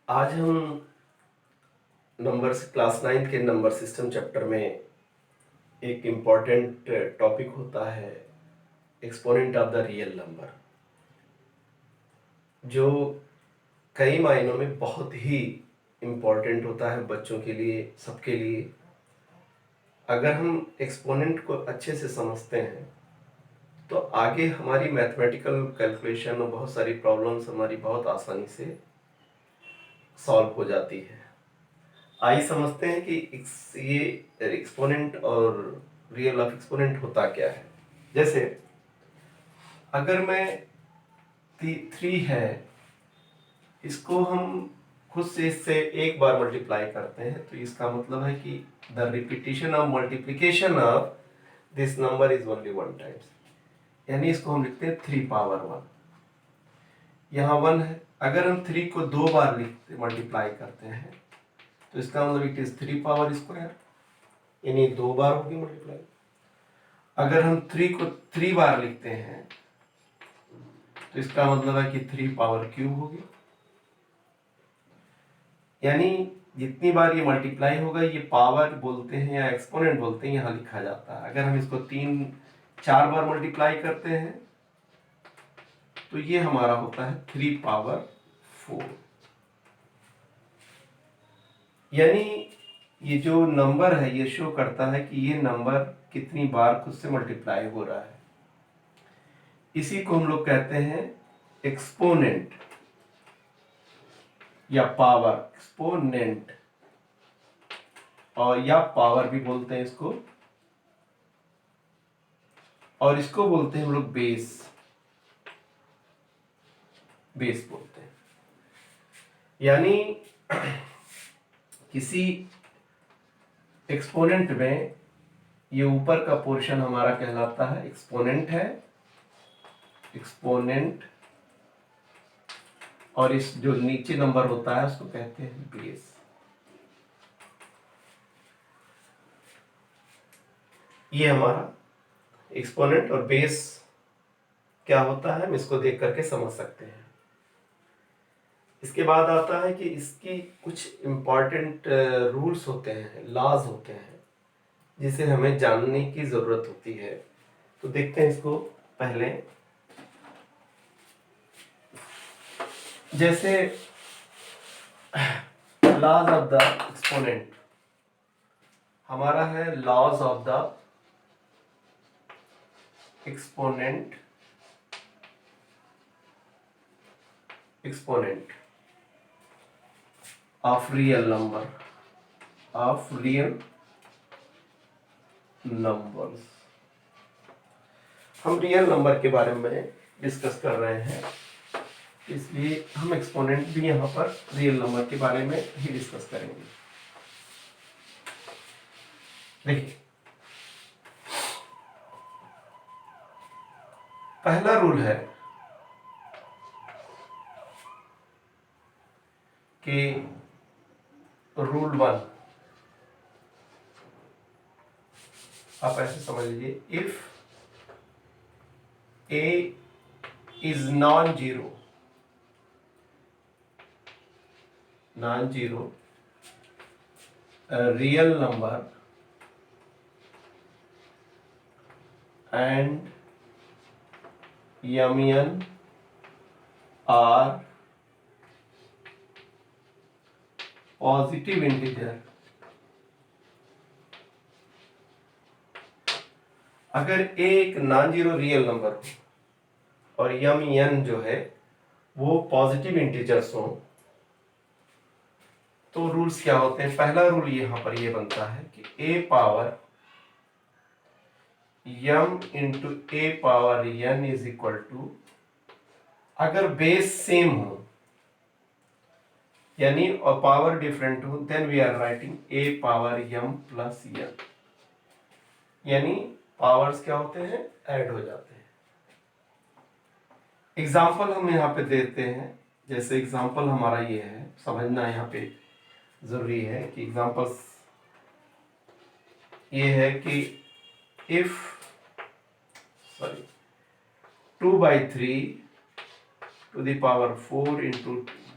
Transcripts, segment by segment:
आज हम numbers class 9 के नंबर सिस्टम चैप्टर में एक इम्पॉर्टेंट टॉपिक होता है exponent of the real number, जो कई मायनों में बहुत ही इम्पॉर्टेंट होता है बच्चों के लिए, सबके लिए। अगर हम एक्सपोनेंट को अच्छे से समझते हैं तो आगे हमारी मैथमेटिकल कैलकुलेशन और बहुत सारी प्रॉब्लम्स हमारी बहुत आसानी से सॉल्व हो जाती है। आइए समझते हैं कि ये एक्सपोनेंट और रियल ऑफ एक्सपोनेंट होता क्या है। जैसे अगर मैं 3 है, इसको हम खुद से इससे एक बार मल्टीप्लाई करते हैं तो इसका मतलब है कि the repetition of multiplication of this number is only 1 times, यानी इसको हम लिखते हैं 3 पावर 1। यहाँ 1 है, अगर हम 3 को 2 बार लिखते मल्टीप्लाई करते हैं तो इसका मतलब इट इज 3 पावर स्क्वायर, यानी 2 बार होगी मल्टीप्लाई। अगर हम 3 को 3 बार लिखते हैं तो इसका मतलब है कि 3 पावर क्यूब होगी, यानी जितनी बार ये मल्टीप्लाई होगा ये पावर बोलते हैं या एक्सपोनेंट बोलते हैं, यहाँ लिखा जाता है। अगर हम इसको 3-4 बार मल्टीप्लाई करते हैं तो ये हमारा होता है 3 पावर 4। यानी ये जो नंबर है ये शो करता है कि ये नंबर कितनी बार खुद से मल्टीप्लाई हो रहा है। इसी को हम लोग कहते हैं एक्सपोनेंट या पावर, एक्सपोनेंट, और या पावर भी बोलते हैं इसको, और इसको बोलते हैं हम लोग बेस, बेस बोलते हैं। यानी किसी एक्सपोनेंट में ये ऊपर का पोर्शन हमारा कहलाता है एक्सपोनेंट है, एक्सपोनेंट, और इस जो नीचे नंबर होता है उसको कहते हैं बेस। ये हमारा एक्सपोनेंट और बेस क्या होता है हम इसको देख करके समझ सकते हैं। इसके बाद आता है कि इसकी कुछ इम्पॉर्टेंट रूल्स होते हैं, लॉज होते हैं, जिसे हमें जानने की जरूरत होती है। तो देखते हैं इसको पहले। जैसे लॉज ऑफ द एक्सपोनेंट हमारा है, laws of the exponent, exponent of real number, of real numbers. हम रियल नंबर के बारे में डिस्कस कर रहे हैं, इसलिए हम एक्सपोनेंट भी यहाँ पर रियल नंबर के बारे में ही डिस्कस करेंगे। देखिए, पहला रूल है कि रूल 1, आप ऐसे समझ लीजिए, if A is non zero, non zero real number and mn are positive integer। अगर a एक नॉन जीरो रियल नंबर हो और mn जो है वो पॉजिटिव इंटीजर्स हो, तो रूल्स क्या होते हैं। पहला रूल यहां पर ये बनता है कि a power m into a power n is equal to, अगर बेस सेम हो यानी और पावर डिफरेंट हो, then we are writing a power m plus n, यानी पावर्स क्या होते हैं, ऐड हो जाते हैं। एग्जाम्पल हम यहाँ पे देते हैं। जैसे एग्जाम्पल हमारा ये है, समझना यहाँ पे जरूरी है कि एग्जाम्पल्स ये है कि if 2/3 to the power 4 into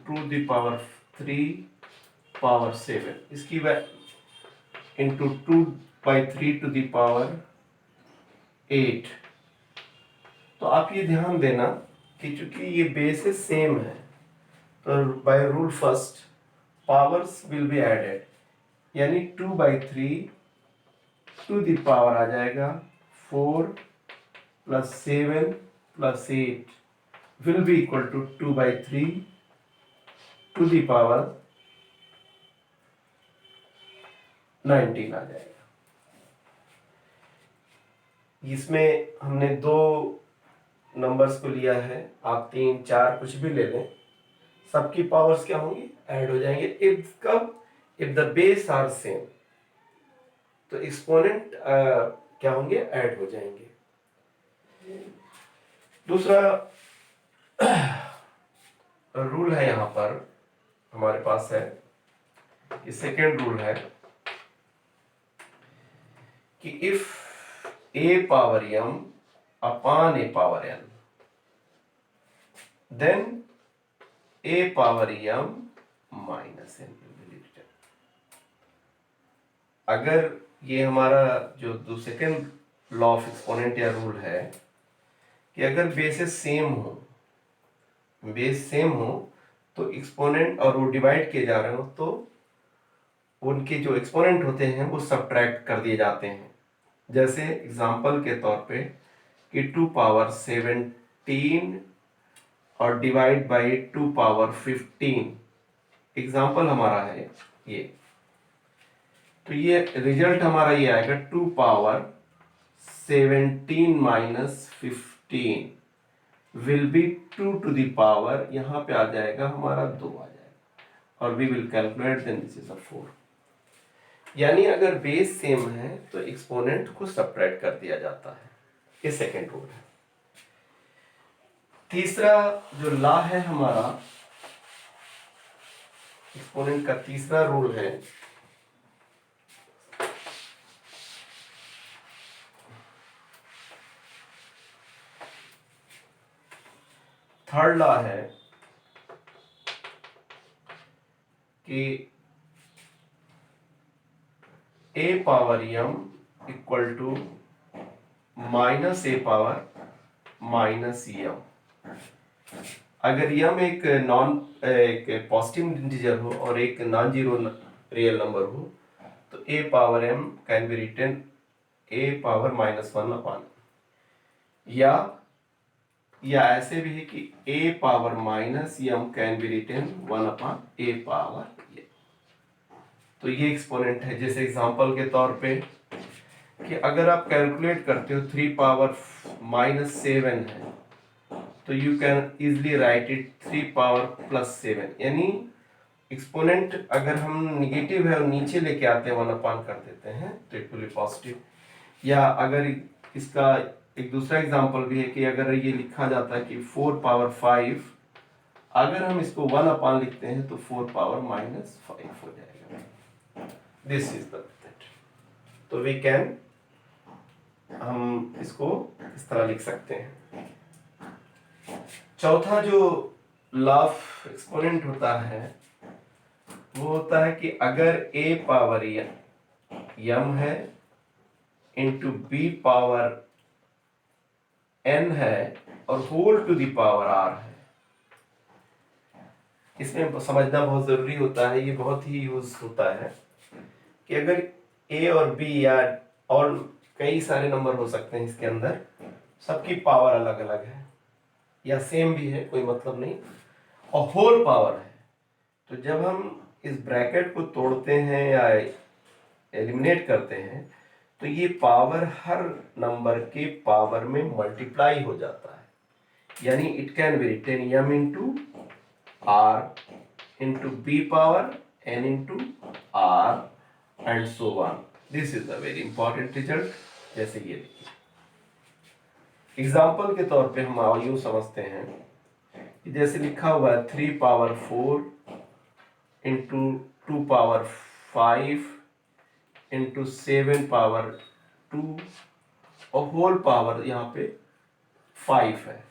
2 to the power 3/7 इसकी इंटू 2/3 तो आप ये ध्यान देना कि चूंकि ये बेसेस सेम है तो by rule first powers will be added, यानी 2/3 आ जाएगा 4 + 7 + 8 will be equal to 2/3 आ जाएगा। इसमें हमने दो नंबर्स को लिया है, आप 3 4 कुछ भी ले लें, सबकी पावर्स क्या होंगी, ऐड हो जाएंगे। If the base are same, तो एक्सपोनेंट क्या होंगे, ऐड हो जाएंगे। दूसरा रूल है यहां पर हमारे पास है, ये सेकेंड रूल है कि if a⁻m upon a⁻n then a⁻m - n। अगर ये हमारा जो सेकेंड लॉ ऑफ एक्सपोनेंट या रूल है कि अगर बेसेस सेम हो, बेस सेम हो तो एक्सपोनेंट और वो डिवाइड किए जा रहे हो तो उनके जो एक्सपोनेंट होते हैं वो सब्ट्रैक्ट कर दिए जाते हैं। जैसे एग्जांपल के तौर पे कि 2/17 और डिवाइड बाई 2/15 एग्जांपल हमारा है ये, तो ये रिजल्ट हमारा ये आएगा 2/17 - 15 विल बी 2 यहाँ पे आ जाएगा हमारा 2 आ जाएगा और we will calculate then this is 4। यानी अगर बेस सेम है तो एक्सपोनेंट को सब्ट्रैक्ट कर दिया जाता है, ये सेकेंड रूल है। तीसरा जो लॉ है हमारा एक्सपोनेंट का, तीसरा रूल है थर्ड लॉ है कि a⁻m इक्वल टू -a⁻−m। अगर यम एक पॉजिटिव इंटीजर हो और एक नॉन जीरो रियल नंबर हो तो a⁻m can be written a⁻−1 या ऐसे भी है कि a⁻−m can be written 1/a⁻m। तो ये एक्सपोनेंट है। जैसे एग्जांपल के तौर पे कि अगर आप कैलकुलेट करते हो 3⁻−7 है तो you can easily right it 3⁻+7, यानी एक्सपोनेंट अगर हम निगेटिव है और नीचे लेके आते हैं 1/, कर देते हैं तो इट विल बी पॉजिटिव। या अगर इसका एक दूसरा एग्जांपल भी है कि अगर ये लिखा जाता है कि 4⁻5, अगर हम इसको 1/, लिखते हैं तो 4⁻−5 हो जाएगा। This is the method. तो वी कैन, हम इसको इस तरह लिख सकते हैं। चौथा जो लॉ ऑफ एक्सपोनेंट होता है वो होता है कि अगर a⁻m है इंटू b⁻n है और whole to the power r है। इसमें समझना बहुत जरूरी होता है, ये बहुत ही यूज होता है कि अगर a और b या और कई सारे नंबर हो सकते हैं इसके अंदर, सबकी पावर अलग अलग है या सेम भी है, कोई मतलब नहीं, और होल पावर है, तो जब हम इस ब्रैकेट को तोड़ते हैं या एलिमिनेट करते हैं तो ये पावर हर नंबर के पावर में मल्टीप्लाई हो जाता है। यानी it can be written m into r into b⁻n into r and so on. This is a very important result. जैसे ये देखिए एग्जाम्पल के तौर पे हम यूं समझते हैं कि जैसे लिखा हुआ है 3⁻4 इंटू 2⁻5 इंटू 7⁻2 और होल पावर यहाँ पे 5 है।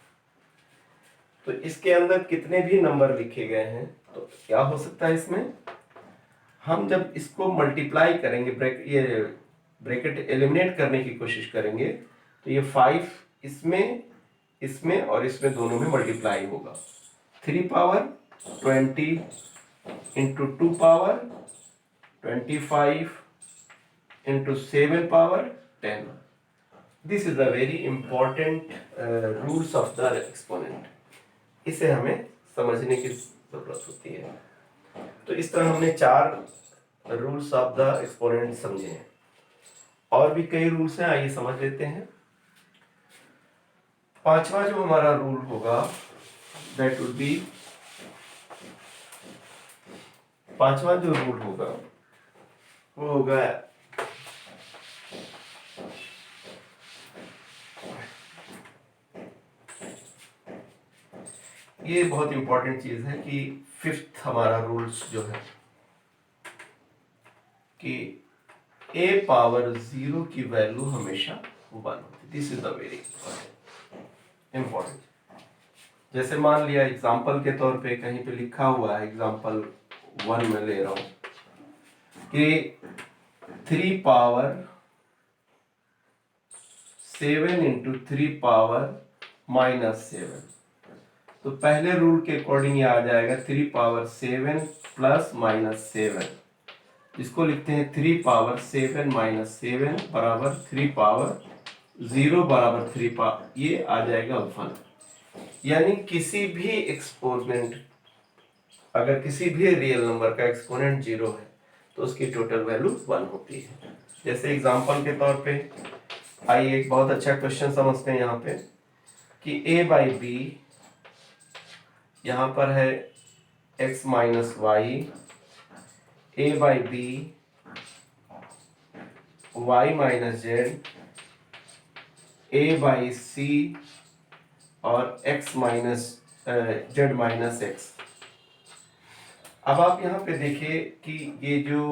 तो इसके अंदर कितने भी नंबर लिखे गए हैं तो क्या हो सकता है इसमें, हम जब इसको मल्टीप्लाई करेंगे, ये ब्रैकेट एलिमिनेट करने की कोशिश करेंगे, तो ये 5 इसमें इसमें और इसमें दोनों में मल्टीप्लाई होगा। 3 power 20 into 2 power 25 into 7 power 10। This is a very important rules of the exponent. इसे हमें समझने की जरूरत होती है। तो इस तरह हमने 4 रूल्स ऑफ द एक्सपोनेंट समझे हैं। और भी कई रूल्स हैं, आइए समझ लेते हैं। पांचवा जो हमारा रूल होगा, दैट वुड बी, पांचवा जो रूल होगा वो होगा ये बहुत इंपॉर्टेंट चीज है कि फिफ्थ हमारा रूल्स जो है कि a पावर 0 की वैल्यू हमेशा 1 होती है। This is the very important. जैसे मान लिया एग्जांपल के तौर पे कहीं पे लिखा हुआ है, एग्जांपल 1 में ले रहा हूं कि 3 पावर 7 इंटू 3 पावर -7। तो पहले रूल के अकॉर्डिंग ये आ जाएगा 3 पावर 7 प्लस -7, इसको लिखते हैं 3 पावर 7 -7 बराबर 3 पावर 0 बराबर 3 पावर, ये आ जाएगा 1। यानी किसी भी एक्सपोनेंट, अगर किसी भी रियल नंबर का एक्सपोनेंट 0 है तो उसकी टोटल वैल्यू 1 होती है। जैसे एग्जांपल के तौर पे आइए एक बहुत अच्छा क्वेश्चन समझते हैं यहाँ पे कि a बाई बी, यहाँ पर है x minus y, a by b y minus z, a by c और x minus z minus x. अब आप यहाँ पे देखिए कि ये जो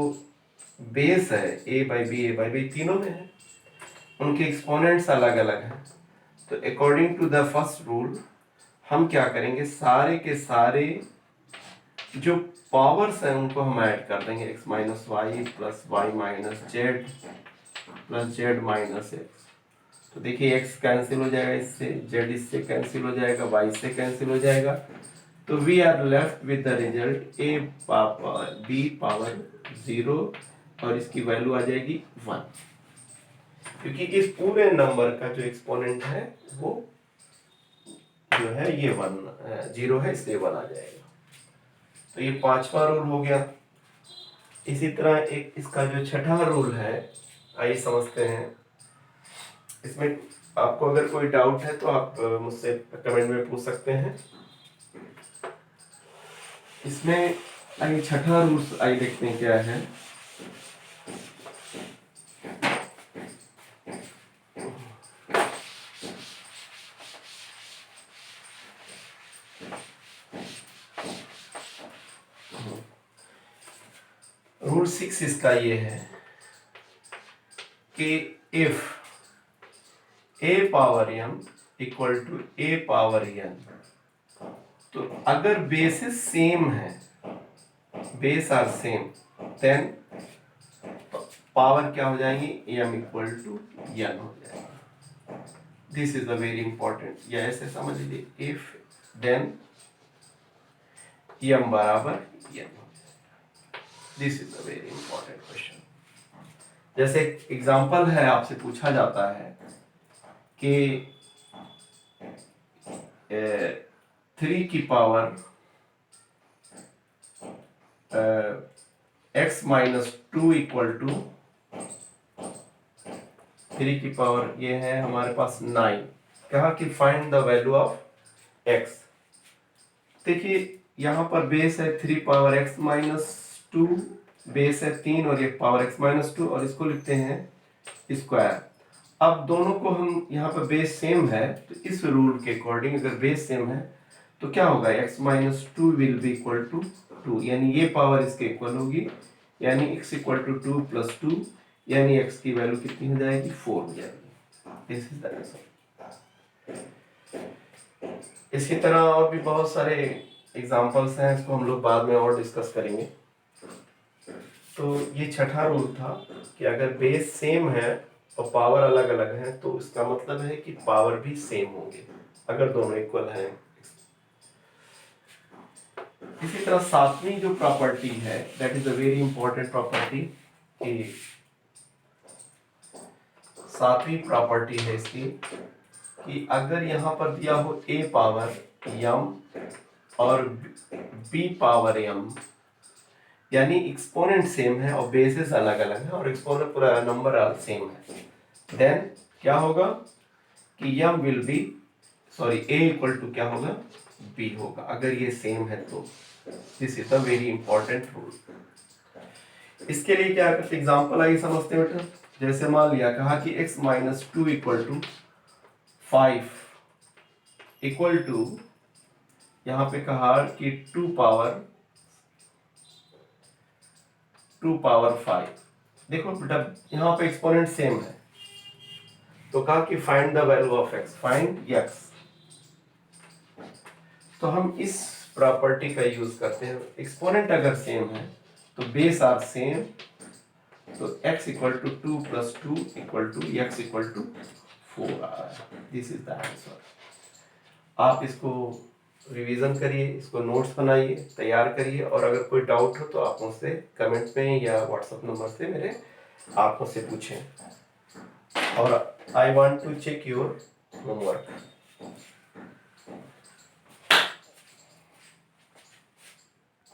बेस है a बाई बी तीनों में है, उनके एक्सपोनेंट्स अलग अलग हैं। तो according to the first rule हम क्या करेंगे, सारे के सारे जो पावर्स हैं उनको हम ऐड कर देंगे, x minus y plus y minus z plus z minus x. तो देखिए x कैंसिल हो जाएगा इससे, z इससे कैंसिल हो जाएगा, y से कैंसिल हो जाएगा। तो we are left with the result a power b power 0 और इसकी वैल्यू आ जाएगी 1, क्योंकि इस पूरे नंबर का जो एक्सपोनेंट है वो जो है ये 0 है, इसलिए 1 आ जाएगा। तो ये पांचवा रूल हो गया। इसी तरह एक इसका जो छठा रूल है, आइए समझते हैं। इसमें आपको अगर कोई डाउट है तो आप मुझसे कमेंट में पूछ सकते हैं। इसमें आइए छठा रूल आइए देखते हैं क्या है। रूल 6 इसका ये है कि if a power m equal to a power n, तो अगर बेसिस सेम है, base are same, then power क्या हो जाएंगी, m इक्वल टू n हो जाएगी। This is a very important, या ऐसे समझ लीजिए, इफ देन m बराबर n। This is a very important question. जैसे एग्जांपल है, आपसे पूछा जाता है कि 3 की power x minus 2 equal to 3 की पावर ये है हमारे पास 9, कहा कि find the value of x। देखिए यहाँ पर बेस है 3 पावर x माइनस 2, बेस है 3 और ये पावर x माइनस 2, और इसको लिखते हैं स्क्वायर। अब दोनों को हम यहाँ पर बेस सेम है, तो इस रूल के अकॉर्डिंग अगर बेस सेम है तो क्या होगा, x minus 2 will be equal to 2, यानी ये पावर इसके इक्वल होगी, यानी x इक्वल टू 2 प्लस 2, यानी x की वैल्यू कितनी हो जाएगी, 4 हो जाएगी। This is the answer. इसी तरह और भी बहुत सारे एग्जांपल्स हैं, इसको हम लोग बाद में और डिस्कस करेंगे। तो ये छठा रूल था कि अगर बेस सेम है और पावर अलग अलग है तो इसका मतलब है कि पावर भी सेम होंगे अगर दोनों इक्वल हैं। इसी तरह सातवीं जो प्रॉपर्टी है, that is a very important property, कि सातवीं प्रॉपर्टी है इसकी कि अगर यहाँ पर दिया हो a पावर m और b पावर m, यानी एक्सपोनेंट सेम है और बेसिस अलग अलग है और एक्सपोनेंट पूरा नंबर सेम है, देन क्या होगा कि m will be a equal to क्या होगा, b होगा, अगर ये सेम है तो। This is the very important rule. इसके लिए क्या करते, एग्जांपल आइए समझते हैं बेटा। जैसे मान लिया कहा कि x minus two equal to 5 equal to, यहाँ पे कहा कि 2 पावर 5। देखो बेटा यहाँ पे एक्सपोनेंट सेम है, तो कहा कि find the value of x, find x। तो हम इस प्रॉपर्टी का यूज करते हैं। एक्सपोनेंट अगर सेम है तो बेस आर सेम, तो x equal to 2 plus 2 equal to x equal to 4 आ रहा है। This is the answer. आप इसको रिवीजन करिए, इसको नोट्स बनाइए, तैयार करिए, और अगर कोई डाउट हो तो आप मुझसे कमेंट में या व्हाट्सएप नंबर से आप मुझसे पूछें। और I want to check your homework.